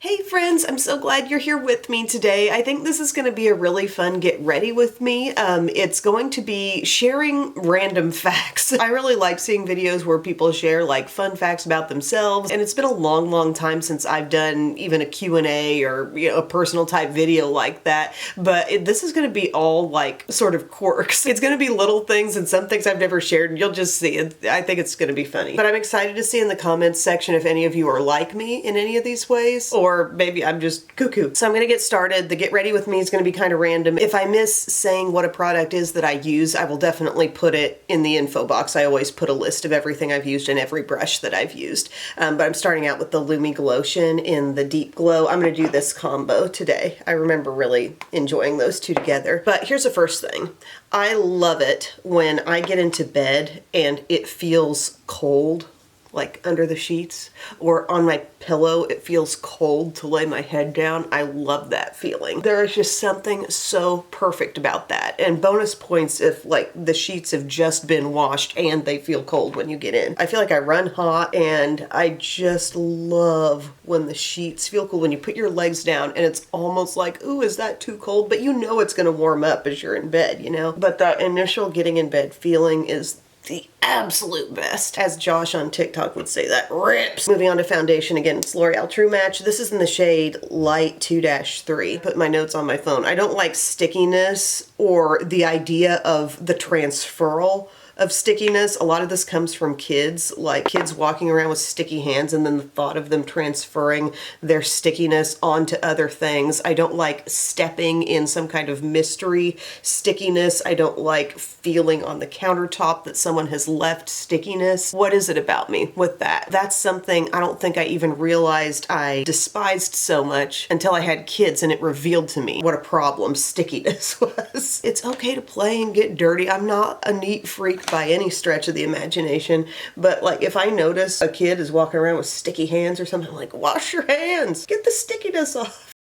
Hey friends, I'm so glad you're here with me today. I think this is going to be a really fun get ready with me. It's going to be sharing random facts. I really like seeing videos where people share like fun facts about themselves, and it's been a long time since I've done even a Q&A or a personal type video like that. But this is going to be all like sort of quirks. It's going to be little things and some things I've never shared, and you'll just see it. I think it's going to be funny. But I'm excited to see in the comments section if any of you are like me in any of these ways, or maybe I'm just cuckoo. So I'm gonna get started. The get ready with me is gonna be kind of random. If I miss saying what a product is that I use, I will definitely put it in the info box. I always put a list of everything I've used and every brush that I've used. But I'm starting out with the Lumi Glotion in the Deep Glow. I'm gonna do this combo today. I remember really enjoying those two together. But here's the first thing. I love it when I get into bed and it feels cold, like under the sheets, or on my pillow, it feels cold to lay my head down. I love that feeling. There is just something so perfect about that. And bonus points if like the sheets have just been washed and they feel cold when you get in. I feel like I run hot, and I just love when the sheets feel cool, when you put your legs down and it's almost like, ooh, is that too cold? But you know it's gonna warm up as you're in bed, you know? But that initial getting in bed feeling is the absolute best. As Josh on TikTok would say, that rips. Moving on to foundation again, it's L'Oreal True Match. This is in the shade Light 2-3. Put my notes on my phone. I don't like stickiness or the idea of the transferal of stickiness. A lot of this comes from kids, like kids walking around with sticky hands and then the thought of them transferring their stickiness onto other things. I don't like stepping in some kind of mystery stickiness. I don't like feeling on the countertop that someone has left stickiness. What is it about me with that? That's something I don't think I even realized I despised so much until I had kids and it revealed to me what a problem stickiness was. It's okay to play and get dirty. I'm not a neat freak by any stretch of the imagination, but like if I notice a kid is walking around with sticky hands or something, I'm like, wash your hands, get the stickiness off.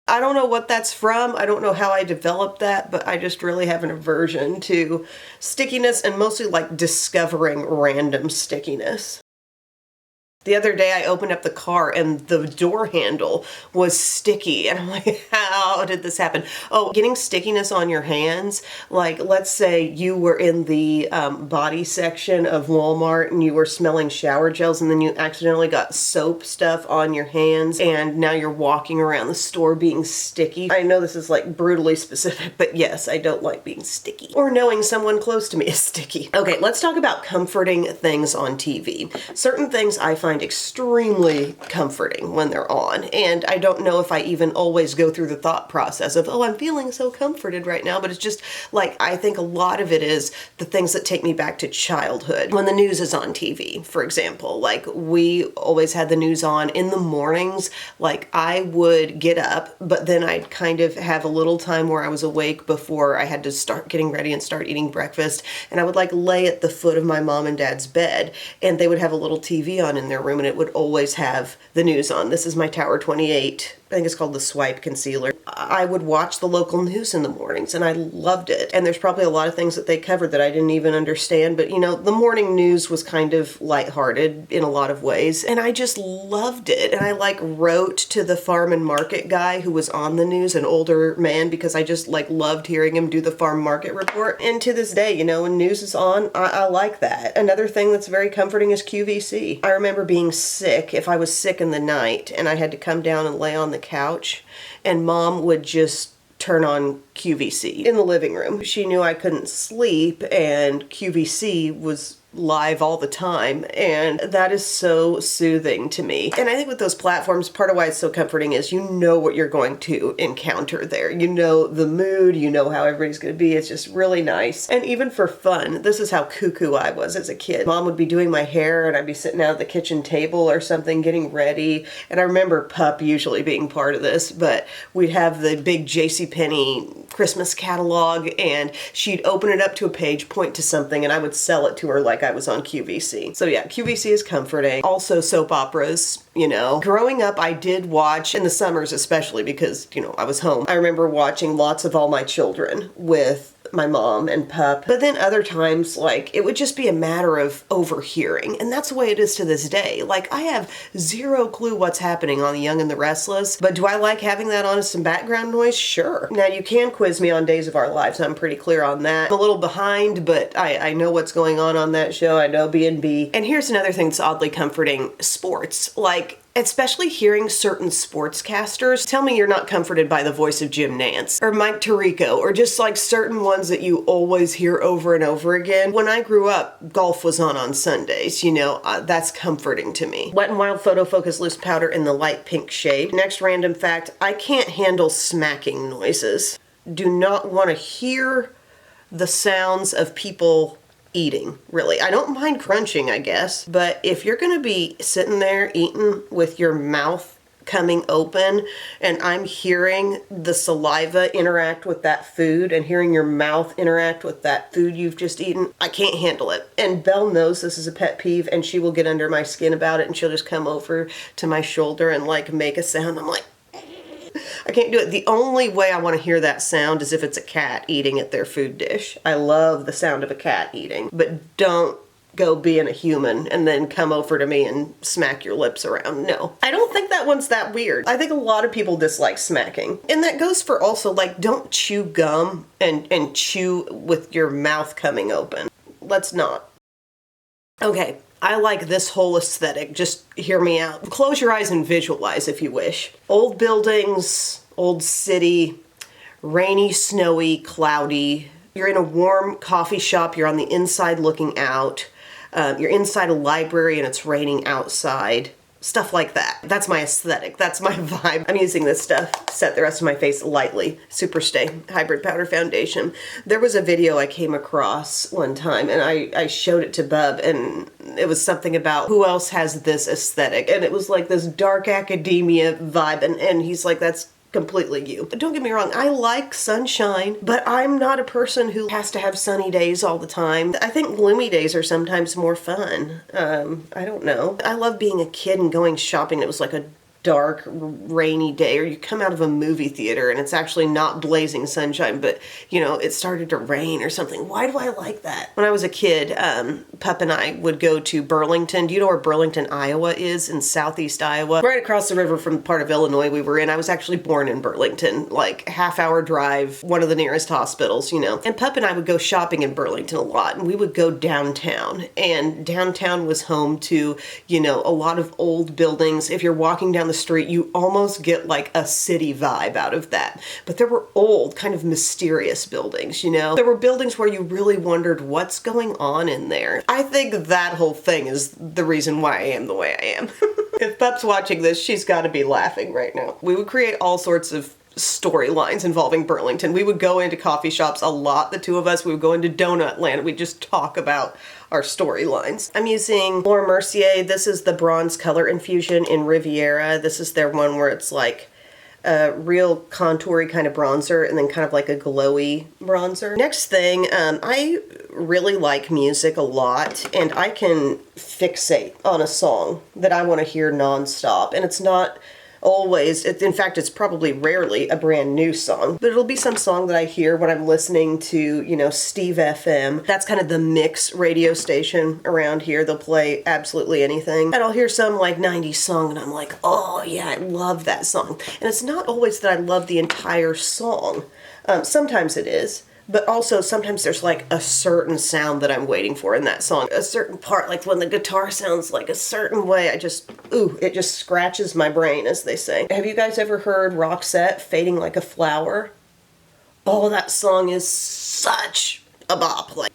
I don't know what that's from. I don't know how I developed that, but I just really have an aversion to stickiness, and mostly like discovering random stickiness. The other day I opened up the car and the door handle was sticky, and I'm like, how did this happen? Oh, getting stickiness on your hands. Like, let's say you were in the body section of Walmart and you were smelling shower gels, and then you accidentally got soap stuff on your hands, and now you're walking around the store being sticky. I know this is like brutally specific, but yes, I don't like being sticky or knowing someone close to me is sticky. Okay, let's talk about comforting things on TV. Certain things I find extremely comforting when they're on, and I don't know if I even always go through the thought process of, oh, I'm feeling so comforted right now, but it's just like, I think a lot of it is the things that take me back to childhood. When the news is on TV, for example, like we always had the news on in the mornings. Like I would get up, but then I'd kind of have a little time where I was awake before I had to start getting ready and start eating breakfast, and I would like lay at the foot of my mom and dad's bed, and they would have a little TV on in their room, and it would always have the news on. This is my Tower 28. I think it's called the Swipe Concealer. I would watch the local news in the mornings, and I loved it. And there's probably a lot of things that they covered that I didn't even understand, but you know, the morning news was kind of lighthearted in a lot of ways, and I just loved it. And I like wrote to the farm and market guy who was on the news, an older man, because I just like loved hearing him do the farm market report. And to this day, you know, when news is on, I like that. Another thing that's very comforting is QVC. I remember being sick, if I was sick in the night and I had to come down and lay on the couch, and mom would just turn on QVC in the living room. She knew I couldn't sleep, and QVC was live all the time, and that is so soothing to me. And I think with those platforms, part of why it's so comforting is you know what you're going to encounter there. You know the mood, you know how everybody's going to be. It's just really nice. And even for fun, this is how cuckoo I was as a kid. Mom would be doing my hair, and I'd be sitting out at the kitchen table or something getting ready. And I remember Pup usually being part of this, but we'd have the big JCPenney Christmas catalog, and she'd open it up to a page, point to something, and I would sell it to her like I was on QVC. So yeah, QVC is comforting. Also soap operas, you know. Growing up, I did watch, in the summers especially because, you know, I was home. I remember watching lots of All My Children with my mom and Pup. But then other times, like, it would just be a matter of overhearing. And that's the way it is to this day. Like, I have zero clue what's happening on The Young and the Restless, but do I like having that on as some background noise? Sure. Now, you can quiz me on Days of Our Lives. I'm pretty clear on that. I'm a little behind, but I know what's going on that show. I know B&B. And here's another thing that's oddly comforting. Sports. Like, especially hearing certain sportscasters tell me you're not comforted by the voice of Jim Nantz or Mike Tirico or just like certain ones that you always hear over and over again. When I grew up, golf was on Sundays, you know, that's comforting to me. Wet n Wild Photo Focus Loose Powder in the light pink shade. Next random fact, I can't handle smacking noises. Do not want to hear the sounds of people eating, really. I don't mind crunching, I guess, but if you're gonna be sitting there eating with your mouth coming open and I'm hearing the saliva interact with that food and hearing your mouth interact with that food you've just eaten, I can't handle it. And Belle knows this is a pet peeve and she will get under my skin about it and she'll just come over to my shoulder and like make a sound. I'm like, I can't do it. The only way I want to hear that sound is if it's a cat eating at their food dish. I love the sound of a cat eating, but don't go being a human and then come over to me and smack your lips around. No, I don't think that one's that weird. I think a lot of people dislike smacking. And that goes for also like, don't chew gum and chew with your mouth coming open. Let's not. Okay. I like this whole aesthetic. Just hear me out. Close your eyes and visualize if you wish. Old buildings, old city, rainy, snowy, cloudy. You're in a warm coffee shop. You're on the inside looking out. You're inside a library and it's raining outside. Stuff like that. That's my aesthetic. That's my vibe. I'm using this stuff to set the rest of my face lightly. Superstay Hybrid Powder Foundation. There was a video I came across one time and I showed it to Bub and it was something about who else has this aesthetic. And it was like this dark academia vibe and he's like, that's completely you. Don't get me wrong, I like sunshine, but I'm not a person who has to have sunny days all the time. I think gloomy days are sometimes more fun. I don't know. I love being a kid and going shopping. It was like a dark, rainy day, or you come out of a movie theater and it's actually not blazing sunshine, but you know, it started to rain or something. Why do I like that? When I was a kid, Pup and I would go to Burlington. Do you know where Burlington, Iowa is? In southeast Iowa. Right across the river from the part of Illinois we were in. I was actually born in Burlington, like half-hour drive, one of the nearest hospitals, you know. And Pup and I would go shopping in Burlington a lot, and we would go downtown. And downtown was home to, you know, a lot of old buildings. If you're walking down the street, you almost get like a city vibe out of that. But there were old, kind of mysterious buildings, you know? There were buildings where you really wondered what's going on in there. I think that whole thing is the reason why I am the way I am. If Pup's watching this, she's got to be laughing right now. We would create all sorts of storylines involving Burlington. We would go into coffee shops a lot, the two of us. We would go into Donut Land. We'd just talk about our storylines. I'm using Laura Mercier. This is the bronze color infusion in Riviera. This is their one where it's like a real contoury kind of bronzer and then kind of like a glowy bronzer. Next thing, I really like music a lot and I can fixate on a song that I want to hear nonstop. And it's not always, in fact, it's probably rarely a brand new song, but it'll be some song that I hear when I'm listening to, you know, Steve FM. That's kind of the mix radio station around here. They'll play absolutely anything. And I'll hear some like 90s song and I'm like, oh yeah, I love that song. And it's not always that I love the entire song. Sometimes it is. But also sometimes there's like a certain sound that I'm waiting for in that song. A certain part, like when the guitar sounds like a certain way, it just scratches my brain, as they say. Have you guys ever heard Roxette, Fading Like a Flower? Oh, that song is such a bop. Like,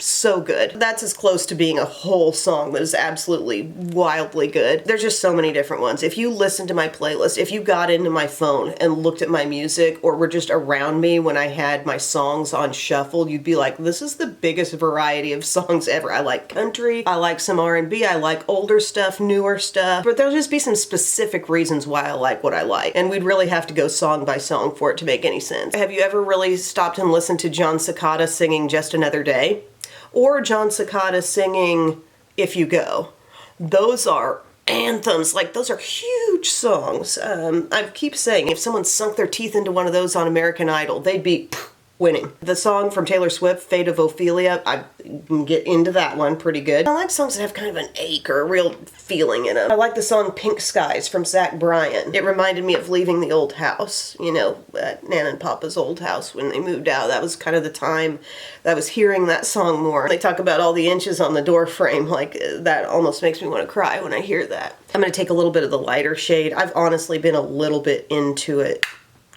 so good. That's as close to being a whole song that is absolutely wildly good. There's just so many different ones. If you listen to my playlist, if you got into my phone and looked at my music or were just around me when I had my songs on shuffle, you'd be like, this is the biggest variety of songs ever. I like country, I like some R&B, I like older stuff, newer stuff, but there'll just be some specific reasons why I like what I like. And we'd really have to go song by song for it to make any sense. Have you ever really stopped and listened to John Cicada singing Just Another Day? Or John Cicada singing If You Go. Those are anthems. Like, those are huge songs. I keep saying, if someone sunk their teeth into one of those on American Idol, they'd be winning. The song from Taylor Swift, Fate of Ophelia, I can get into that one pretty good. I like songs that have kind of an ache or a real feeling in them. I like the song Pink Skies from Zach Bryan. It reminded me of leaving the old house, you know, at Nana and Papa's old house when they moved out. That was kind of the time that I was hearing that song more. They talk about all the inches on the door frame, like that almost makes me want to cry when I hear that. I'm going to take a little bit of the lighter shade. I've honestly been a little bit into it,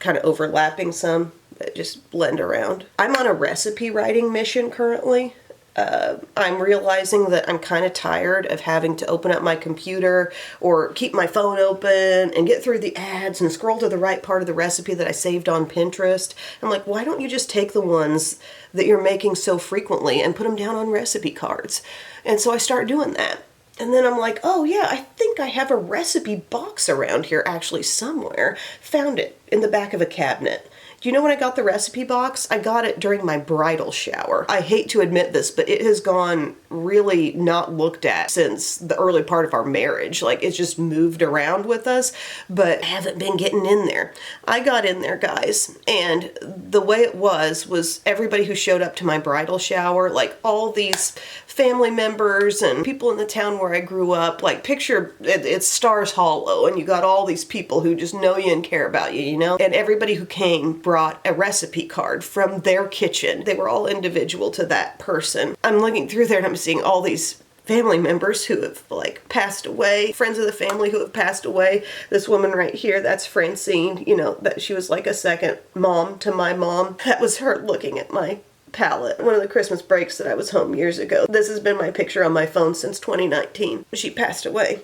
kind of overlapping some. Just blend around. I'm on a recipe writing mission currently. I'm realizing that I'm kind of tired of having to open up my computer or keep my phone open and get through the ads and scroll to the right part of the recipe that I saved on Pinterest. I'm like, why don't you just take the ones that you're making so frequently and put them down on recipe cards? And so I start doing that. And then I'm like, oh yeah, I think I have a recipe box around here actually somewhere. Found it in the back of a cabinet. Do you know when I got the recipe box? I got it during my bridal shower. I hate to admit this, but it has gone really not looked at since the early part of our marriage. Like, it's just moved around with us, but I haven't been getting in there. I got in there, guys, and the way it was everybody who showed up to my bridal shower, like all these family members and people in the town where I grew up, like picture it's Stars Hollow, and you got all these people who just know you and care about you, you know? And everybody who came brought a recipe card from their kitchen. They were all individual to that person. I'm looking through there and I'm seeing all these family members who have like passed away, friends of the family who have passed away. This woman right here, that's Francine, you know, that she was like a second mom to my mom. That was her looking at my palette. One of the Christmas breaks that I was home years ago. This has been my picture on my phone since 2019. She passed away.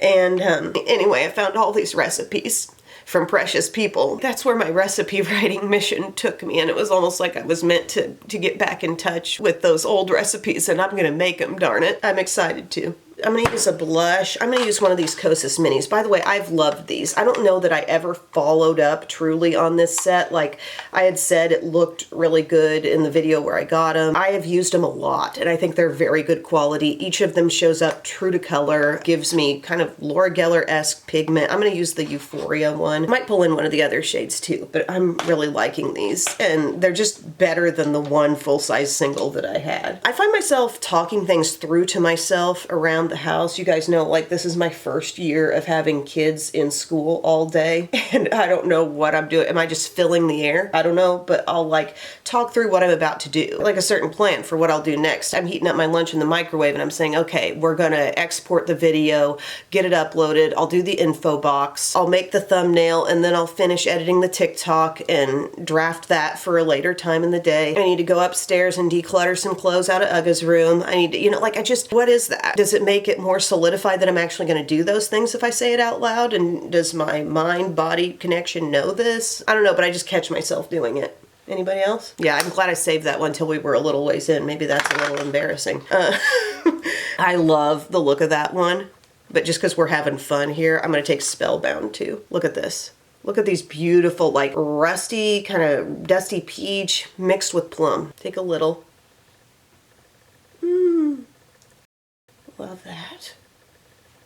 And anyway, I found all these recipes from precious people. That's where my recipe writing mission took me, and it was almost like I was meant to get back in touch with those old recipes, and I'm gonna make them, darn it. I'm excited to. I'm going to use a blush. I'm going to use one of these Kosas minis. By the way, I've loved these. I don't know that I ever followed up truly on this set. Like I had said, it looked really good in the video where I got them. I have used them a lot, and I think they're very good quality. Each of them shows up true to color, gives me kind of Laura Geller-esque pigment. I'm going to use the Euphoria one. I might pull in one of the other shades too, but I'm really liking these, and they're just better than the one full-size single that I had. I find myself talking things through to myself around the house. You guys know, like, this is my first year of having kids in school all day, and I don't know what I'm doing. Am I just filling the air? I don't know, but I'll like talk through what I'm about to do, like a certain plan for what I'll do next. I'm heating up my lunch in the microwave and I'm saying, okay, we're gonna export the video, get it uploaded, I'll do the info box, I'll make the thumbnail, and then I'll finish editing the TikTok and draft that for a later time in the day. I need to go upstairs and declutter some clothes out of Ugga's room. I need to, you know, like, what is that? Does it make it more solidified that I'm actually going to do those things if I say it out loud? And does my mind-body connection know this? I don't know, but I just catch myself doing it. Anybody else? Yeah, I'm glad I saved that one till we were a little ways in. Maybe that's a little embarrassing. I love the look of that one, but just because we're having fun here, I'm going to take Spellbound too. Look at this. Look at these beautiful, like, rusty, kind of dusty peach mixed with plum. Take a little. Love that.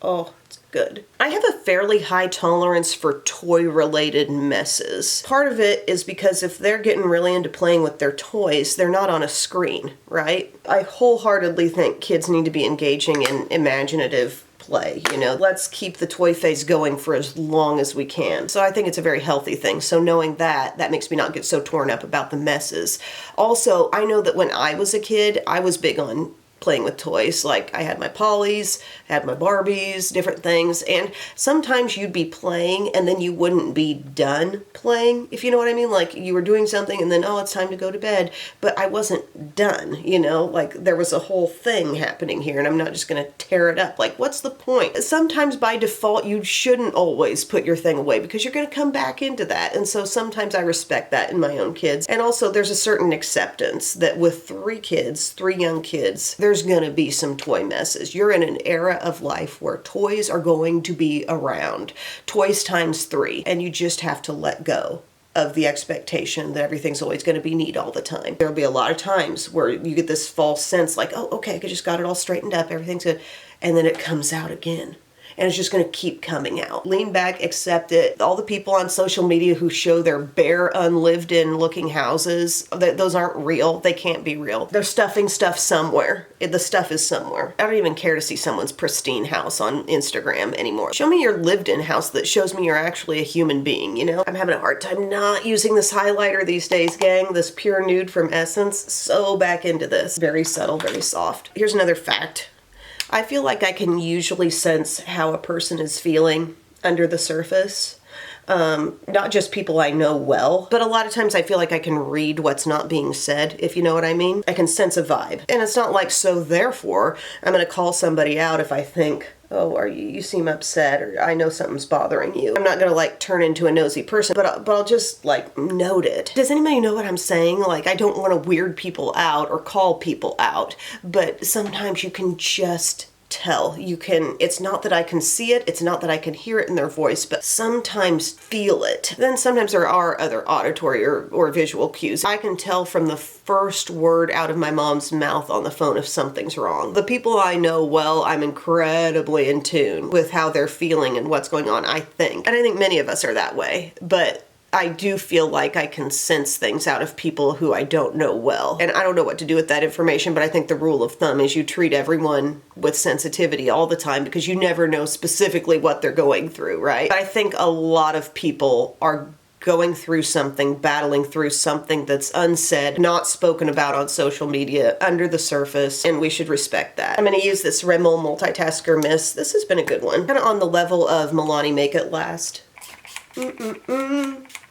Oh, it's good. I have a fairly high tolerance for toy-related messes. Part of it is because if they're getting really into playing with their toys, they're not on a screen, right? I wholeheartedly think kids need to be engaging in imaginative play, you know. Let's keep the toy phase going for as long as we can. So I think it's a very healthy thing. So knowing that, that makes me not get so torn up about the messes. Also, I know that when I was a kid, I was big on playing with toys. Like, I had my Pollys, I had my Barbies, different things, and sometimes you'd be playing and then you wouldn't be done playing, if you know what I mean. Like, you were doing something and then, oh, it's time to go to bed, but I wasn't done, you know. Like, there was a whole thing happening here, and I'm not just gonna tear it up. Like, what's the point? Sometimes by default you shouldn't always put your thing away because you're gonna come back into that, and so sometimes I respect that in my own kids. And also, there's a certain acceptance that with three young kids, there's gonna be some toy messes. You're in an era of life where toys are going to be around. Toys times 3, and you just have to let go of the expectation that everything's always going to be neat all the time. There'll be a lot of times where you get this false sense like, oh, okay, I just got it all straightened up, everything's good, and then it comes out again. and it's just going to keep coming out. Lean back, accept it. All the people on social media who show their bare, unlived in looking houses, those aren't real. They can't be real. They're stuffing stuff somewhere. The stuff is somewhere. I don't even care to see someone's pristine house on Instagram anymore. Show me your lived in house that shows me you're actually a human being, you know? I'm having a hard time not using this highlighter these days, gang. This Pure Nude from Essence. So back into this. Very subtle, very soft. Here's another fact. I feel like I can usually sense how a person is feeling under the surface. Not just people I know well, but a lot of times I feel like I can read what's not being said, if you know what I mean. I can sense a vibe. And it's not like, so therefore, I'm going to call somebody out if I think, oh, you seem upset, or I know something's bothering you. I'm not going to like turn into a nosy person, but I'll just like note it. Does anybody know what I'm saying? Like, I don't want to weird people out or call people out, but sometimes you can just tell. It's not that I can see it, it's not that I can hear it in their voice, but sometimes feel it. Then sometimes there are other auditory or visual cues. I can tell from the first word out of my mom's mouth on the phone if something's wrong. The people I know well, I'm incredibly in tune with how they're feeling and what's going on, I think. And I think many of us are that way, but I do feel like I can sense things out of people who I don't know well. And I don't know what to do with that information, but I think the rule of thumb is you treat everyone with sensitivity all the time because you never know specifically what they're going through, right? I think a lot of people are going through something, battling through something that's unsaid, not spoken about on social media, under the surface, and we should respect that. I'm going to use this Rimmel Multitasker Mist. This has been a good one. Kind of on the level of Milani Make It Last.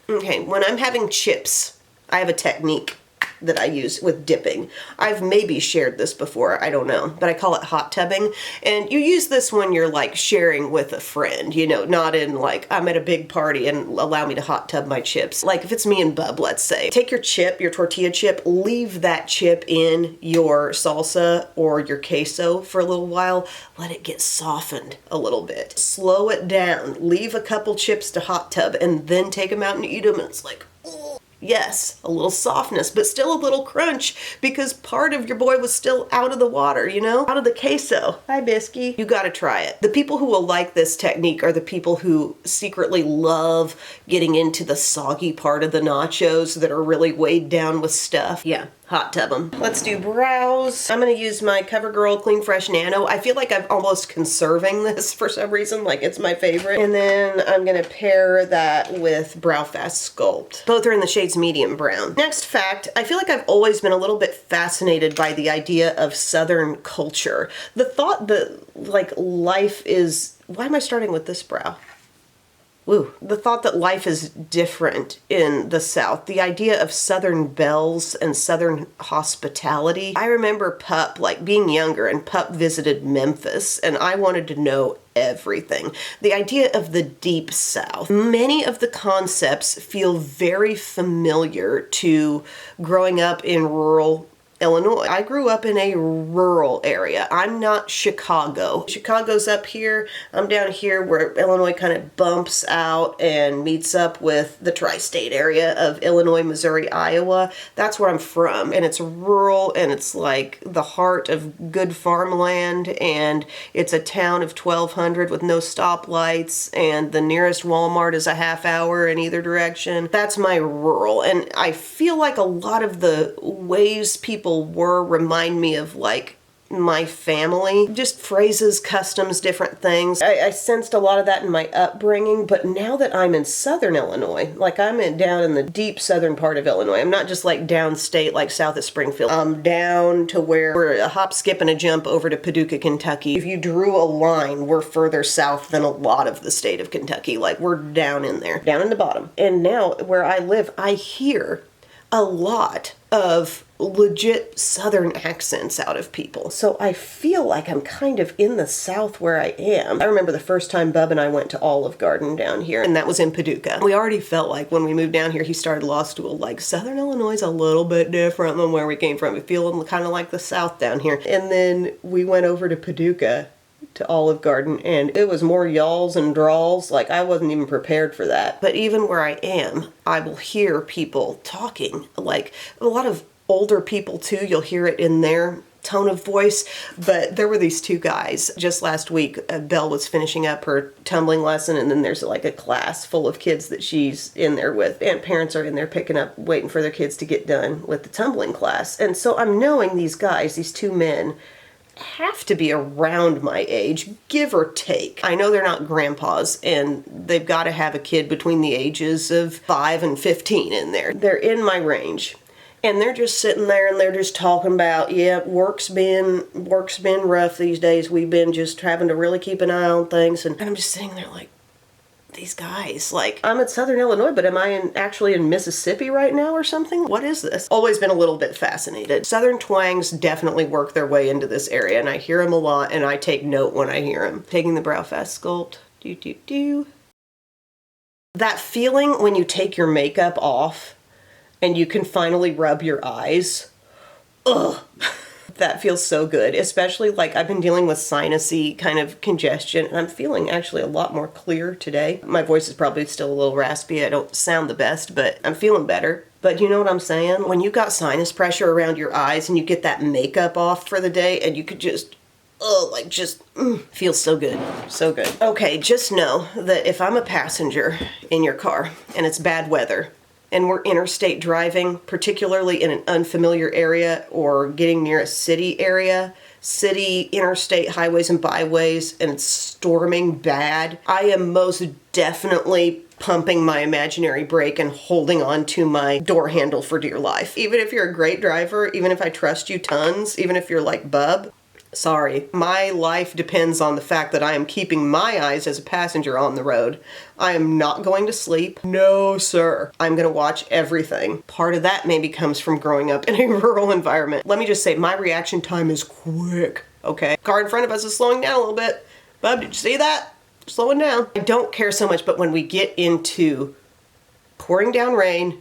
Okay, when I'm having chips, I have a technique that I use with dipping. I've maybe shared this before, I don't know, but I call it hot tubbing. And you use this when you're like sharing with a friend, you know, not in like, I'm at a big party and allow me to hot tub my chips. Like if it's me and Bub, let's say. Take your chip, your tortilla chip, leave that chip in your salsa or your queso for a little while. Let it get softened a little bit. Slow it down. Leave a couple chips to hot tub and then take them out and eat them. And it's like, oh. Yes, a little softness, but still a little crunch because part of your boy was still out of the water, you know? Out of the queso. Hi, Bisky. You gotta try it. The people who will like this technique are the people who secretly love getting into the soggy part of the nachos that are really weighed down with stuff. Yeah. Hot tub them. Let's do brows. I'm going to use my CoverGirl Clean Fresh Nano. I feel like I'm almost conserving this for some reason, like it's my favorite. And then I'm going to pair that with Brow Fast Sculpt. Both are in the shades medium brown. Next fact, I feel like I've always been a little bit fascinated by the idea of Southern culture. The thought that like life is, why am I starting with this brow? Woo. The thought that life is different in the South, the idea of Southern belles and Southern hospitality. I remember Pup, like being younger, and Pup visited Memphis, and I wanted to know everything. The idea of the Deep South. Many of the concepts feel very familiar to growing up in rural Illinois. I grew up in a rural area. I'm not Chicago. Chicago's up here. I'm down here where Illinois kind of bumps out and meets up with the tri-state area of Illinois, Missouri, Iowa. That's where I'm from. And it's rural and it's like the heart of good farmland, and it's a town of 1,200 with no stoplights, and the nearest Walmart is a half hour in either direction. That's my rural. And I feel like a lot of the ways people remind me of like my family. Just phrases, customs, different things. I sensed a lot of that in my upbringing, but now that I'm in Southern Illinois, like I'm down in the deep southern part of Illinois. I'm not just like downstate, like south of Springfield. I'm down to where we're a hop, skip, and a jump over to Paducah, Kentucky. If you drew a line, we're further south than a lot of the state of Kentucky. Like we're down in there, down in the bottom. And now where I live, I hear a lot of legit Southern accents out of people. So I feel like I'm kind of in the South where I am. I remember the first time Bub and I went to Olive Garden down here, and that was in Paducah. We already felt like when we moved down here, he started law school, like Southern Illinois is a little bit different than where we came from. We feel kind of like the South down here. And then we went over to Paducah to Olive Garden, and it was more y'alls and drawls. Like I wasn't even prepared for that. But even where I am, I will hear people talking, like a lot of older people too. You'll hear it in their tone of voice, but there were these two guys. Just last week, Belle was finishing up her tumbling lesson, and then there's like a class full of kids that she's in there with, and parents are in there picking up, waiting for their kids to get done with the tumbling class. And so I'm knowing these guys, these two men, have to be around my age, give or take. I know they're not grandpas, and they've got to have a kid between the ages of 5 and 15 in there. They're in my range. And they're just sitting there and they're just talking about, yeah, work's been rough these days. We've been just having to really keep an eye on things. And I'm just sitting there like, these guys, like, I'm in Southern Illinois, but am I actually in Mississippi right now or something? What is this? Always been a little bit fascinated. Southern twangs definitely work their way into this area, and I hear them a lot, and I take note when I hear them. Taking the brow fast sculpt. Do, do, do. That feeling when you take your makeup off and you can finally rub your eyes. Ugh. That feels so good, especially like I've been dealing with sinusy kind of congestion, and I'm feeling actually a lot more clear today. My voice is probably still a little raspy. I don't sound the best, but I'm feeling better. But you know what I'm saying? When you got sinus pressure around your eyes and you get that makeup off for the day and you could just, feels so good. So good. Okay, just know that if I'm a passenger in your car and it's bad weather, and we're interstate driving, particularly in an unfamiliar area or getting near a city area, city, interstate highways and byways, and it's storming bad, I am most definitely pumping my imaginary brake and holding on to my door handle for dear life. Even if you're a great driver, even if I trust you tons, even if you're like Bub, sorry, my life depends on the fact that I am keeping my eyes as a passenger on the road. I am not going to sleep. No, sir. I'm going to watch everything. Part of that maybe comes from growing up in a rural environment. Let me just say, my reaction time is quick, okay? Car in front of us is slowing down a little bit. Bub, did you see that? Slowing down. I don't care so much, but when we get into pouring down rain,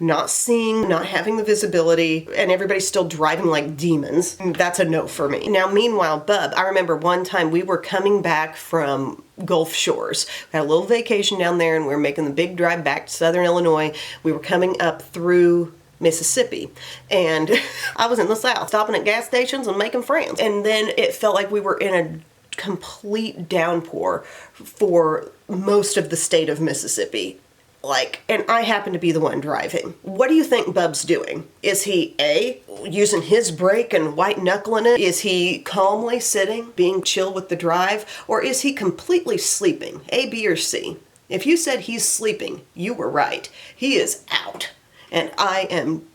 not seeing, not having the visibility, and everybody's still driving like demons, that's a no for me. Now, meanwhile, Bub, I remember one time we were coming back from Gulf Shores. We had a little vacation down there, and we were making the big drive back to Southern Illinois. We were coming up through Mississippi, and I was in the South, stopping at gas stations and making friends. And then it felt like we were in a complete downpour for most of the state of Mississippi. And I happen to be the one driving. What do you think Bub's doing? Is he A, using his brake and white knuckling it? Is he calmly sitting, being chill with the drive? Or is he completely sleeping? A, B, or C? If you said he's sleeping, you were right. He is out. And I am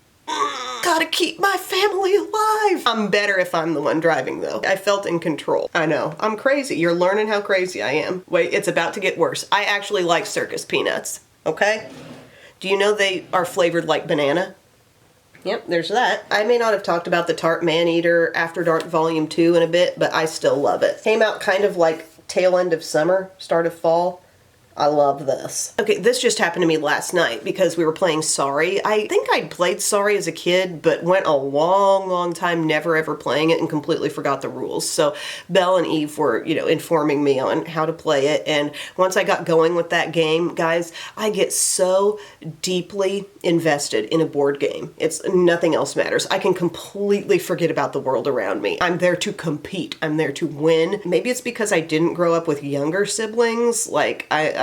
gotta keep my family alive. I'm better if I'm the one driving, though. I felt in control. I know. I'm crazy. You're learning how crazy I am. Wait, it's about to get worse. I actually like circus peanuts. Okay? Do you know they are flavored like banana? Yep, there's that. I may not have talked about the Tart Maneater After Dark Volume 2 in a bit, but I still love it. Came out kind of like tail end of summer, start of fall. I love this. Okay, this just happened to me last night because we were playing Sorry. I think I'd played Sorry as a kid, but went a long, long time never ever playing it and completely forgot the rules. So Belle and Eve were, informing me on how to play it. And once I got going with that game, guys, I get so deeply invested in a board game. It's nothing else matters. I can completely forget about the world around me. I'm there to compete. I'm there to win. Maybe it's because I didn't grow up with younger siblings.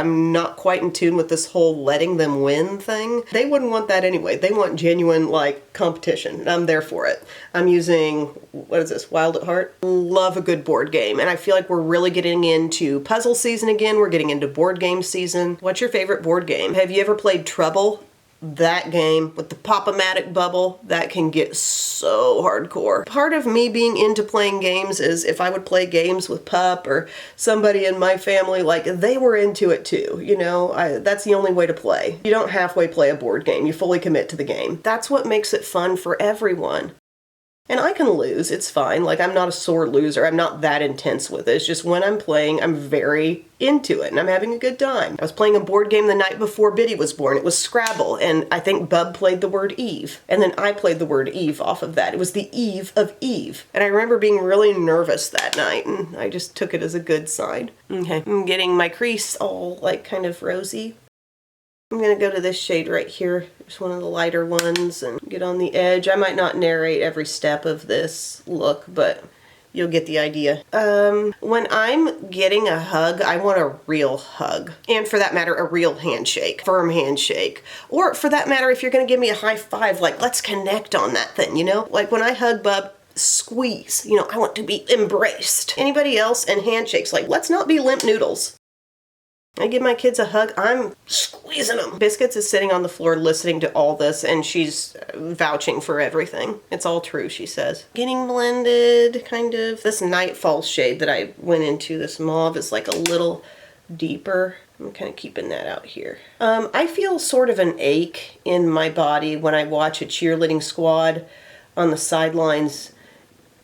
I'm not quite in tune with this whole letting them win thing. They wouldn't want that anyway. They want genuine, competition, and I'm there for it. I'm using, what is this, Wild at Heart? Love a good board game, and I feel like we're really getting into puzzle season again. We're getting into board game season. What's your favorite board game? Have you ever played Trouble? That game with the pop-o-matic bubble, that can get so hardcore. Part of me being into playing games is if I would play games with Pup or somebody in my family, they were into it too, that's the only way to play. You don't halfway play a board game, you fully commit to the game. That's what makes it fun for everyone. And I can lose, it's fine. I'm not a sore loser. I'm not that intense with it. It's just when I'm playing, I'm very into it and I'm having a good time. I was playing a board game the night before Biddy was born. It was Scrabble, and I think Bub played the word Eve. And then I played the word Eve off of that. It was the Eve of Eve. And I remember being really nervous that night, and I just took it as a good sign. Okay, I'm getting my crease all kind of rosy. I'm gonna go to this shade right here. It's one of the lighter ones and get on the edge. I might not narrate every step of this look, but you'll get the idea. When I'm getting a hug, I want a real hug. And for that matter, a real handshake, firm handshake. Or for that matter, if you're gonna give me a high five, like let's connect on that thing, you know? Like when I hug Bub, squeeze, you know, I want to be embraced. Anybody else and handshakes, like let's not be limp noodles. I give my kids a hug, I'm squeezing them. Biscuits is sitting on the floor listening to all this and she's vouching for everything. It's all true, she says. Getting blended, kind of. This Nightfall shade that I went into, this mauve, is like a little deeper. I'm kind of keeping that out here. I feel sort of an ache in my body when I watch a cheerleading squad on the sidelines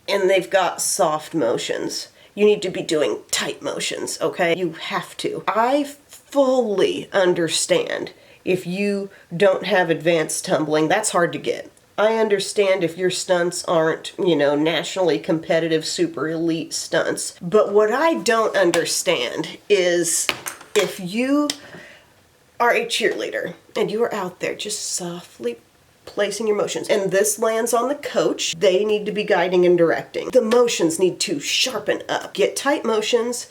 and they've got soft motions. You need to be doing tight motions, okay? You have to. I fully understand if you don't have advanced tumbling. That's hard to get. I understand if your stunts aren't, you know, nationally competitive, super elite stunts. But what I don't understand is if you are a cheerleader and you are out there just softly placing your motions, and this lands on the coach, they need to be guiding and directing. The motions need to sharpen up. Get tight motions,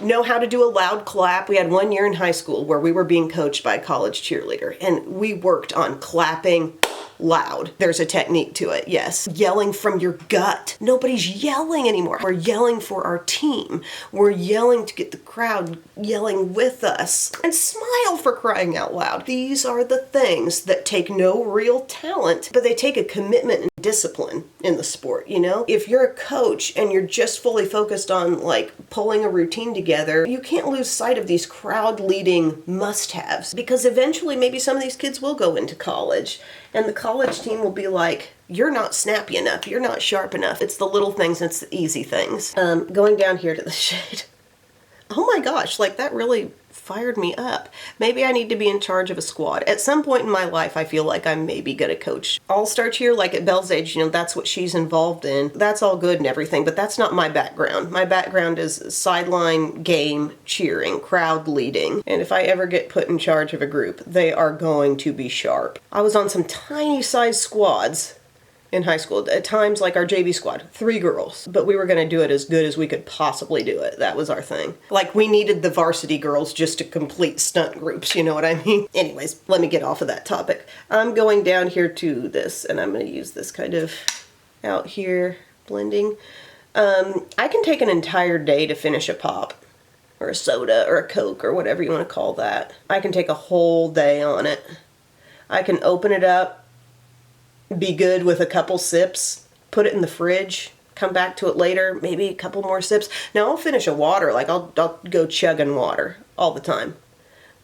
know how to do a loud clap. We had one year in high school where we were being coached by a college cheerleader, and we worked on clapping loud. There's a technique to it, yes. Yelling from your gut. Nobody's yelling anymore. We're yelling for our team. We're yelling to get the crowd yelling with us. And smile, for crying out loud. These are the things that take no real talent, but they take a commitment and discipline in the sport, you know? If you're a coach and you're just fully focused on like pulling a routine together, you can't lose sight of these crowd leading must-haves, because eventually maybe some of these kids will go into college and the college team will be like, you're not snappy enough, you're not sharp enough. It's the little things, it's the easy things. Going down here to the shade. Oh my gosh, like that really fired me up. Maybe I need to be in charge of a squad. At some point in my life, I feel like I'm maybe gonna coach all-star cheer, like at Belle's age, you know, that's what she's involved in. That's all good and everything, but that's not my background. My background is sideline game cheering, crowd leading. And if I ever get put in charge of a group, they are going to be sharp. I was on some tiny size squads in high school. At times, like our JV squad, 3 girls, but we were gonna do it as good as we could possibly do it. That was our thing. Like we needed the varsity girls just to complete stunt groups, you know what I mean? Anyways, let me get off of that topic. I'm going down here to this, and I'm gonna use this kind of out here blending. I can take an entire day to finish a pop, or a soda, or a Coke, or whatever you wanna call that. I can take a whole day on it. I can open it up, be good with a couple sips, put it in the fridge, come back to it later, maybe a couple more sips. Now I'll finish a water, like I'll go chugging water all the time.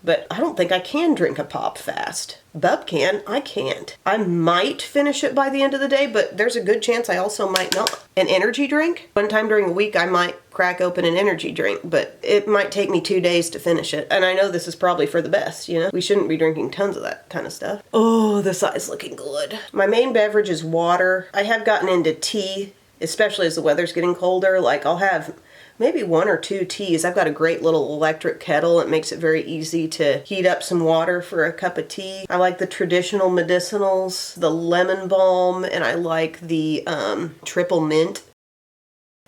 But I don't think I can drink a pop fast. Bub can, I can't. I might finish it by the end of the day, but there's a good chance I also might not. An energy drink? One time during the week I might crack open an energy drink, but it might take me 2 days to finish it. And I know this is probably for the best, you know? We shouldn't be drinking tons of that kind of stuff. Oh, this eye's looking good. My main beverage is water. I have gotten into tea, especially as the weather's getting colder. Like I'll have maybe 1 or 2 teas. I've got a great little electric kettle. It makes it very easy to heat up some water for a cup of tea. I like the traditional medicinals, the lemon balm, and I like the triple mint.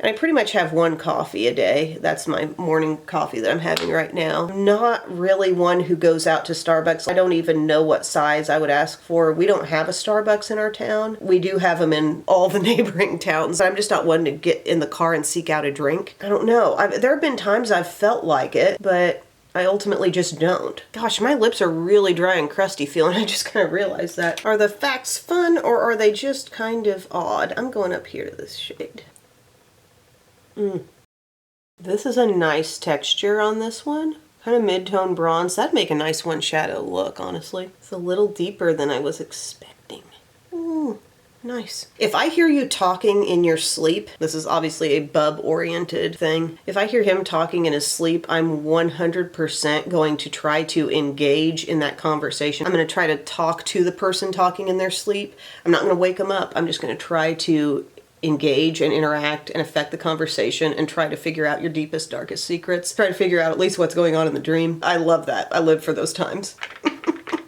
And I pretty much have 1 coffee a day. That's my morning coffee that I'm having right now. I'm not really one who goes out to Starbucks. I don't even know what size I would ask for. We don't have a Starbucks in our town. We do have them in all the neighboring towns. I'm just not one to get in the car and seek out a drink. I don't know. There have been times I've felt like it, but I ultimately just don't. Gosh, my lips are really dry and crusty feeling. I just kind of realized that. Are the facts fun or are they just kind of odd? I'm going up here to this shade. This is a nice texture on this one. Kind of mid-tone bronze. That'd make a nice one shadow look, honestly. It's a little deeper than I was expecting. Ooh, nice. If I hear you talking in your sleep, this is obviously a bub-oriented thing. If I hear him talking in his sleep, I'm 100% going to try to engage in that conversation. I'm going to try to talk to the person talking in their sleep. I'm not going to wake them up. I'm just going to try to engage and interact and affect the conversation and try to figure out your deepest, darkest secrets. Try to figure out at least what's going on in the dream. I love that. I live for those times.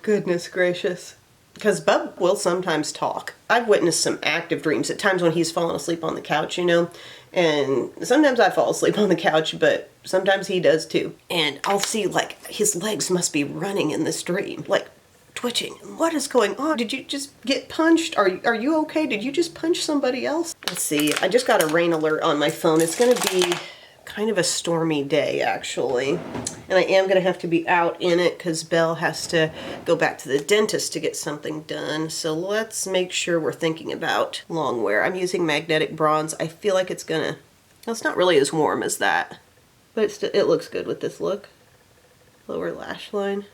Goodness gracious. Because Bub will sometimes talk. I've witnessed some active dreams at times when he's fallen asleep on the couch, you know. And sometimes I fall asleep on the couch, but sometimes he does too. And I'll see, like, his legs must be running in this dream. Like, twitching. What is going on? Did you just get punched? Are you okay? Did you just punch somebody else? Let's see. I just got a rain alert on my phone. It's going to be kind of a stormy day, actually. And I am going to have to be out in it because Belle has to go back to the dentist to get something done. So let's make sure we're thinking about long wear. I'm using magnetic bronze. I feel like it's going to... Well, it's not really as warm as that, but it looks good with this look. Lower lash line.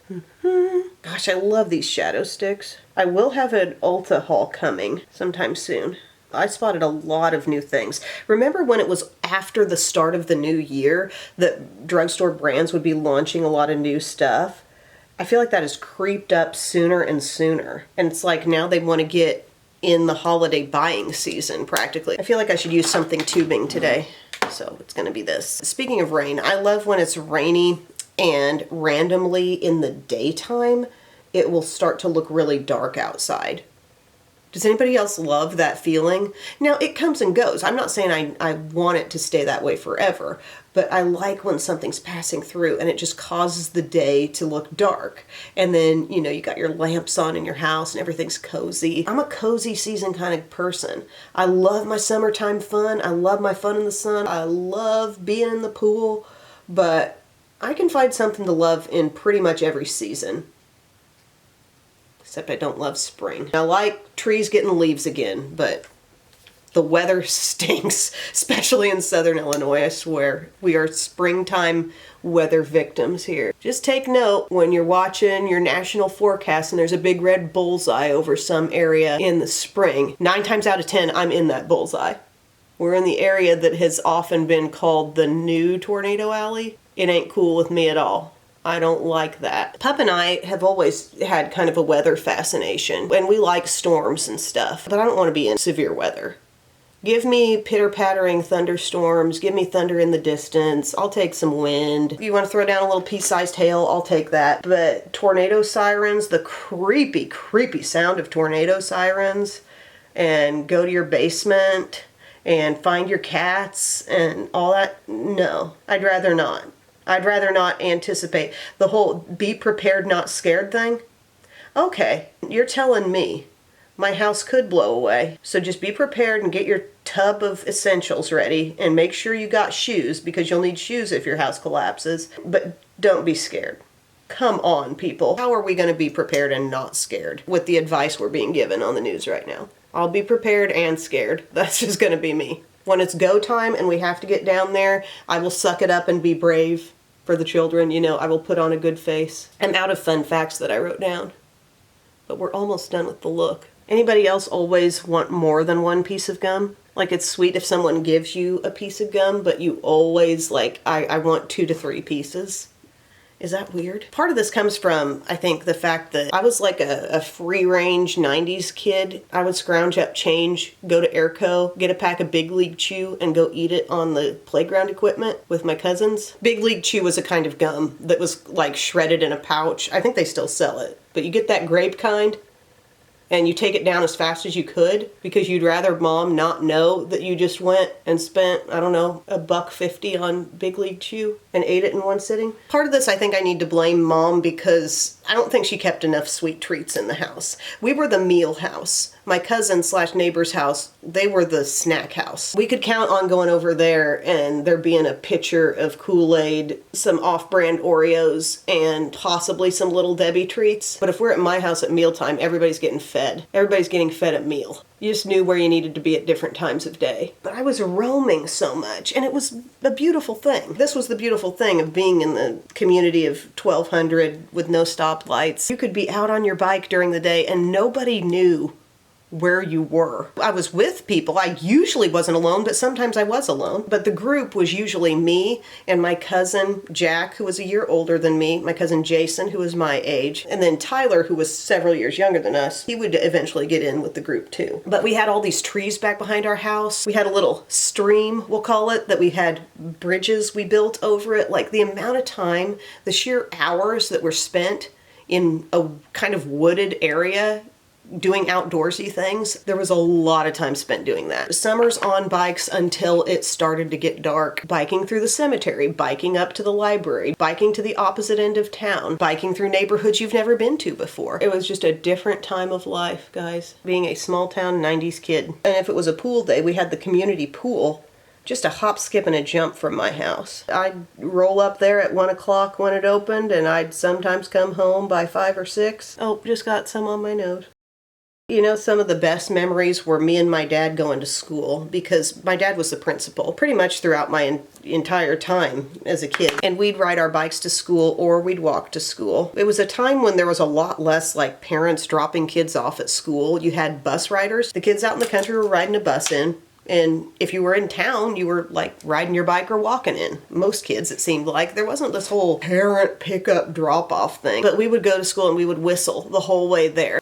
Gosh, I love these shadow sticks. I will have an Ulta haul coming sometime soon. I spotted a lot of new things. Remember when it was after the start of the new year that drugstore brands would be launching a lot of new stuff? I feel like that has creeped up sooner and sooner. And it's like now they want to get in the holiday buying season practically. I feel like I should use something tubing today. So it's going to be this. Speaking of rain, I love when it's rainy and randomly in the daytime it will start to look really dark outside. Does anybody else love that feeling? Now, it comes and goes. I'm not saying I want it to stay that way forever, but I like when something's passing through and it just causes the day to look dark. And then, you know, you got your lamps on in your house and everything's cozy. I'm a cozy season kind of person. I love my summertime fun. I love my fun in the sun. I love being in the pool, but I can find something to love in pretty much every season. Except I don't love spring. I like trees getting leaves again, but the weather stinks, especially in southern Illinois, I swear. We are springtime weather victims here. Just take note when you're watching your national forecast and there's a big red bullseye over some area in the spring. 9 times out of 10, I'm in that bullseye. We're in the area that has often been called the new tornado alley. It ain't cool with me at all. I don't like that. Pup and I have always had kind of a weather fascination, and we like storms and stuff, but I don't want to be in severe weather. Give me pitter-pattering thunderstorms, give me thunder in the distance, I'll take some wind. If you want to throw down a little pea-sized hail, I'll take that. But tornado sirens, the creepy, creepy sound of tornado sirens, and go to your basement and find your cats and all that, no, I'd rather not. I'd rather not anticipate the whole be prepared, not scared thing. Okay, you're telling me my house could blow away. So just be prepared and get your tub of essentials ready and make sure you got shoes because you'll need shoes if your house collapses. But don't be scared. Come on, people. How are we going to be prepared and not scared with the advice we're being given on the news right now? I'll be prepared and scared. That's just going to be me. When it's go time and we have to get down there, I will suck it up and be brave. For the children, you know, I will put on a good face. I'm out of fun facts that I wrote down, but we're almost done with the look. Anybody else always want more than one piece of gum? Like it's sweet if someone gives you a piece of gum, but you always like, I want 2 to 3 pieces. Is that weird? Part of this comes from, I think, the fact that I was like a free-range 90s kid. I would scrounge up change, go to Airco, get a pack of Big League Chew, and go eat it on the playground equipment with my cousins. Big League Chew was a kind of gum that was like shredded in a pouch. I think they still sell it. But you get that grape kind, and you take it down as fast as you could because you'd rather mom not know that you just went and spent, I don't know, $1.50 on Big League Chew and ate it in one sitting. Part of this I think I need to blame mom because I don't think she kept enough sweet treats in the house. We were the meal house. My cousin / neighbor's house, they were the snack house. We could count on going over there and there being a pitcher of Kool-Aid, some off-brand Oreos, and possibly some Little Debbie treats. But if we're at my house at mealtime, everybody's getting fed. Everybody's getting fed at meal. You just knew where you needed to be at different times of day. But I was roaming so much, and it was a beautiful thing. This was the beautiful thing of being in the community of 1200 with no stoplights. You could be out on your bike during the day, and nobody knew where you were. I was with people. I usually wasn't alone, but sometimes I was alone. But the group was usually me and my cousin Jack, who was a year older than me, my cousin Jason, who was my age, and then Tyler, who was several years younger than us. He would eventually get in with the group too. But we had all these trees back behind our house. We had a little stream, we'll call it, that we had bridges we built over it. Like the amount of time, the sheer hours that were spent in a kind of wooded area doing outdoorsy things. There was a lot of time spent doing that. Summers on bikes until it started to get dark. Biking through the cemetery, biking up to the library, biking to the opposite end of town, biking through neighborhoods you've never been to before. It was just a different time of life, guys. Being a small town 90s kid. And if it was a pool day, we had the community pool just a hop, skip, and a jump from my house. I'd roll up there at 1 o'clock when it opened, and I'd sometimes come home by 5 or 6. Oh, just got some on my nose. You know, some of the best memories were me and my dad going to school, because my dad was the principal pretty much throughout my entire time as a kid. And we'd ride our bikes to school or we'd walk to school. It was a time when there was a lot less like parents dropping kids off at school. You had bus riders. The kids out in the country were riding a bus in. And if you were in town, you were like riding your bike or walking in. Most kids, it seemed like. There wasn't this whole parent pickup drop-off thing. But we would go to school and we would whistle the whole way there.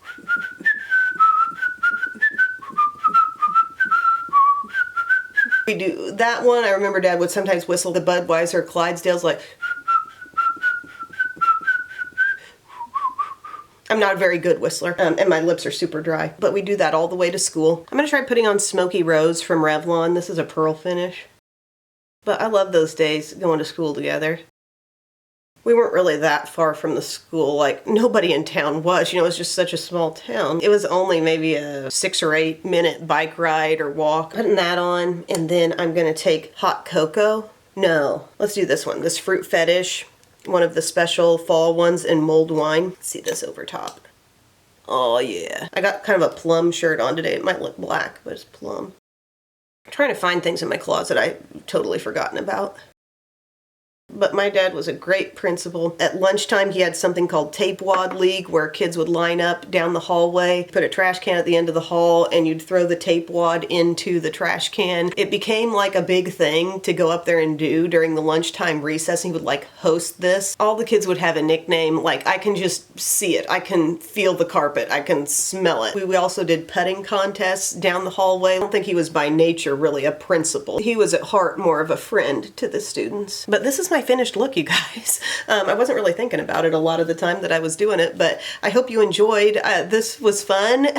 We do that one. I remember Dad would sometimes whistle the Budweiser Clydesdales like. I'm not a very good whistler, and my lips are super dry, but we do that all the way to school. I'm gonna try putting on Smoky Rose from Revlon. This is a pearl finish. But I love those days going to school together. We weren't really that far from the school, like nobody in town was, you know, it was just such a small town. It was only maybe a 6 or 8 minute bike ride or walk. Putting that on, and then I'm gonna take hot cocoa. No, let's do this one, this Fruit Fetish, one of the special fall ones in mulled wine. Let's see this over top. Oh yeah. I got kind of a plum shirt on today. It might look black, but it's plum. I'm trying to find things in my closet I've totally forgotten about. But my dad was a great principal. At lunchtime, he had something called Tape Wad League, where kids would line up down the hallway, put a trash can at the end of the hall, and you'd throw the tape wad into the trash can. It became like a big thing to go up there and do during the lunchtime recess. He would like host this. All the kids would have a nickname. Like, I can just see it. I can feel the carpet. I can smell it. We also did putting contests down the hallway. I don't think he was by nature really a principal. He was at heart more of a friend to the students. But this is my finished look, you guys. I wasn't really thinking about it a lot of the time that I was doing it, but I hope you enjoyed. This was fun.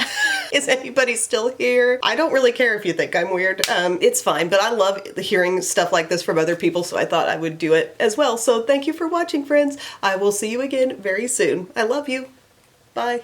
Is anybody still here? I don't really care if you think I'm weird. It's fine, but I love hearing stuff like this from other people, so I thought I would do it as well. So thank you for watching, friends. I will see you again very soon. I love you. Bye.